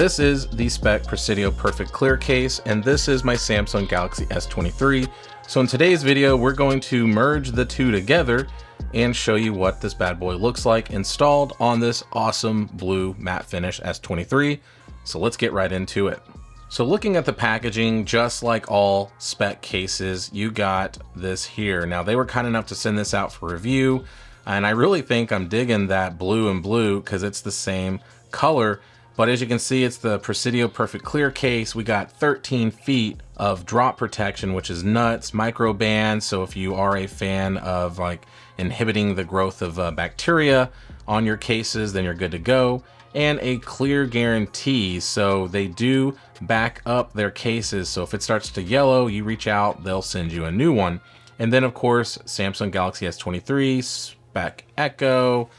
this is the Speck Presidio Perfect-Clear case, and this is my Samsung Galaxy S23. So in today's video, we're going to merge the two together and show you what this bad boy looks like installed on this awesome blue matte finish S23. So let's get right into it. So looking at the packaging, just like all Speck cases, you got this here. Now they were kind enough to send this out for review, and I really think I'm digging that blue and blue because it's the same color. But as you can see, it's the Presidio Perfect-Clear case. We got 13 feet of drop protection, which is nuts, micro band. So if you are a fan of like inhibiting the growth of bacteria on your cases, then you're good to go. And a clear guarantee. So they do back up their cases. So if it starts to yellow, you reach out, they'll send you a new one. And then of course, Samsung Galaxy S23, Speck Echo.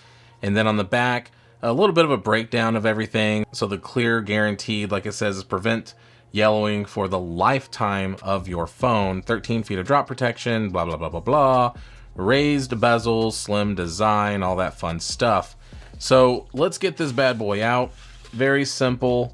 And then on the back, a little bit of a breakdown of everything. So the clear guaranteed, like it says, is prevent yellowing for the lifetime of your phone. 13 feet of drop protection, blah, blah, blah, blah, blah. Raised bezels, slim design, all that fun stuff. So let's get this bad boy out. Very simple.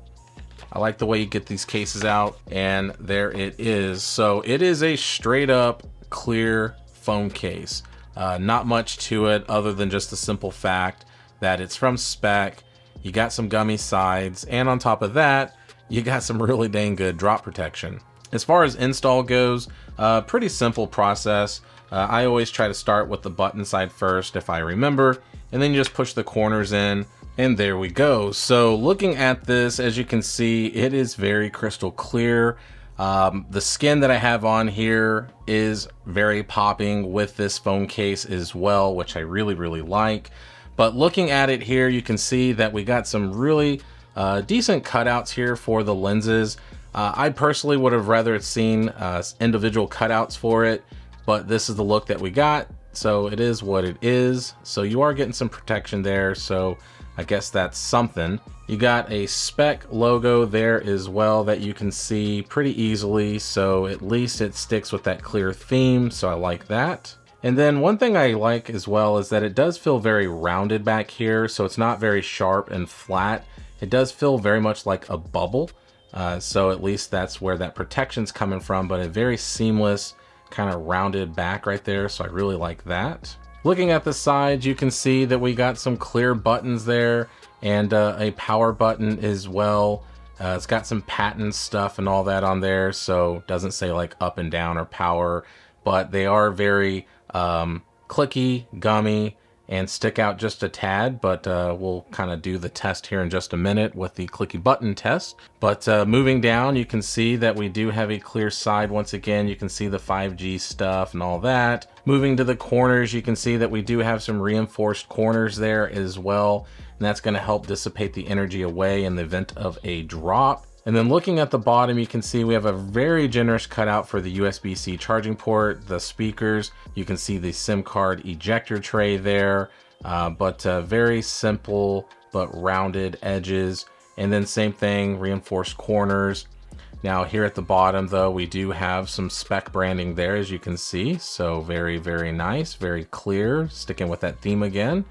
I like the way you get these cases out, and there it is. So it is a straight up clear phone case. Not much to it other than just the simple fact that it's from Speck. You got some gummy sides, and on top of that, you got some really dang good drop protection. As far as install goes, pretty simple process. I always try to start with the button side first if I remember, and then you just push the corners in, and there we go. So looking at this, as you can see, it is very crystal clear. The skin that I have on here is very popping with this phone case as well, which I really, really like. But looking at it here, you can see that we got some really decent cutouts here for the lenses. I personally would have rather seen individual cutouts for it, but this is the look that we got. So it is what it is. So you are getting some protection there. So I guess that's something. You got a Speck logo there as well that you can see pretty easily. So at least it sticks with that clear theme. So I like that. And then one thing I like as well is that it does feel very rounded back here. So it's not very sharp and flat. It does feel very much like a bubble. So at least that's where that protection's coming from, but a very seamless kind of rounded back right there. So I really like that. Looking at the sides, you can see that we got some clear buttons there and a power button as well. It's got some patent stuff and all that on there. So it doesn't say like up and down or power, but they are very clicky, gummy, and stick out just a tad, but we'll kind of do the test here in just a minute with the clicky button test. But moving down, you can see that we do have a clear side. Once again, you can see the 5G stuff and all that. Moving to the corners, you can see that we do have some reinforced corners there as well, and that's going to help dissipate the energy away in the event of a drop. And then looking at the bottom, you can see we have a very generous cutout for the USB-C charging port, the speakers. You can see the SIM card ejector tray there, but very simple but rounded edges. And then same thing, reinforced corners. Now here at the bottom though, we do have some Speck branding there, as you can see. So very, very nice, very clear, sticking with that theme again.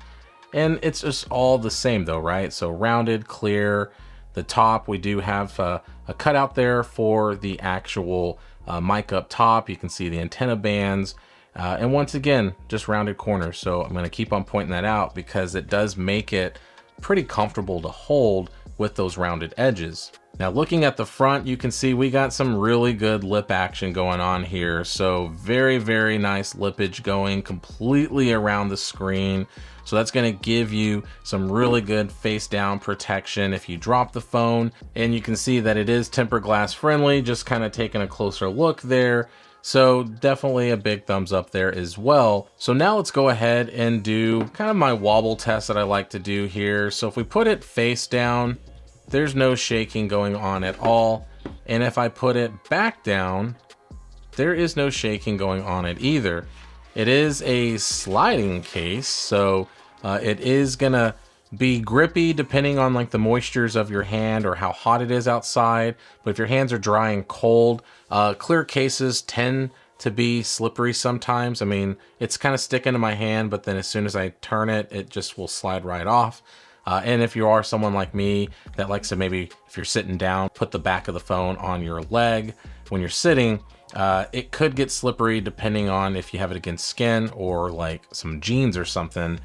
And it's just all the same though, right? So rounded, clear. The top, we do have a cutout there for the actual mic up top. You can see the antenna bands. And once again, just rounded corners. So I'm going to keep on pointing that out because it does make it pretty comfortable to hold with those rounded edges. Now looking at the front, you can see we got some really good lip action going on here. So very, very nice lippage going completely around the screen. So that's going to give you some really good face down protection if you drop the phone. And you can see that it is tempered glass friendly, just kind of taking a closer look there. So definitely a big thumbs up there as well. So now let's go ahead and do kind of my wobble test that I like to do here. So if we put it face down, there's no shaking going on at all. And if I put it back down, there is no shaking going on it either. It is a sliding case, so it is gonna be grippy depending on like the moistures of your hand or how hot it is outside. But if your hands are dry and cold, clear cases tend to be slippery sometimes. I mean, it's kind of sticking to my hand, but then as soon as I turn it, it just will slide right off. And if you are someone like me that likes to, maybe if you're sitting down, put the back of the phone on your leg when you're sitting, it could get slippery depending on if you have it against skin or like some jeans or something.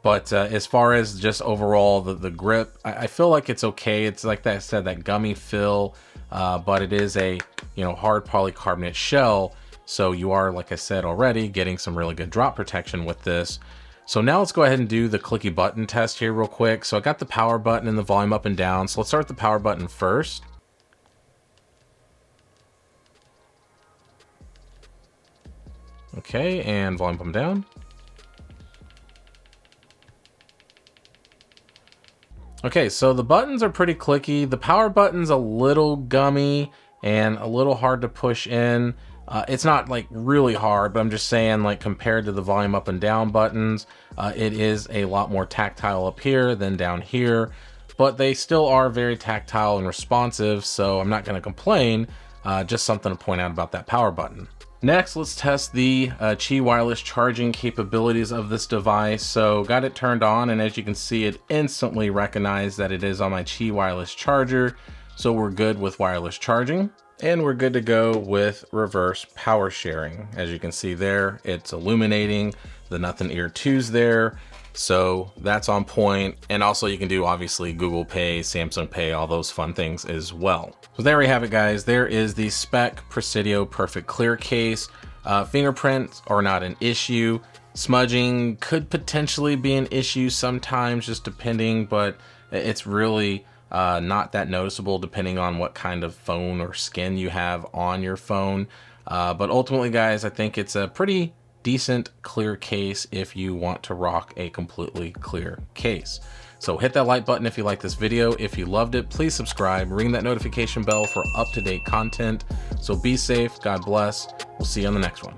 But as far as just overall the grip, I feel like it's okay. It's like that, I said, that gummy feel, but it is a hard polycarbonate shell. So you are, like I said already, getting some really good drop protection with this. So now let's go ahead and do the clicky button test here real quick. So I got the power button and the volume up and down. So let's start with the power button first. Okay, and volume up and down. Okay, so the buttons are pretty clicky. The power button's a little gummy and a little hard to push in. It's not like really hard, but I'm just saying, like, compared to the volume up and down buttons, it is a lot more tactile up here than down here, but they still are very tactile and responsive, so I'm not going to complain. Just something to point out about that power button. Next, let's test the Qi wireless charging capabilities of this device. So got it turned on, and as you can see, it instantly recognized that it is on my Qi wireless charger. So we're good with wireless charging, and we're good to go with reverse power sharing. As you can see there, it's illuminating, the Nothing Ear 2's there. So that's on point. And also you can do, obviously, Google Pay, Samsung Pay, all those fun things as well. So there we have it, guys. There is the Speck Presidio Perfect-Clear case. Fingerprints are not an issue. Smudging could potentially be an issue sometimes, just depending, but it's really not that noticeable depending on what kind of phone or skin you have on your phone. But ultimately, guys, I think it's a pretty decent clear case if you want to rock a completely clear case. So hit that like button if you like this video. If you loved it, please subscribe, ring that notification bell for up-to-date content. So be safe, God bless. We'll see you on the next one.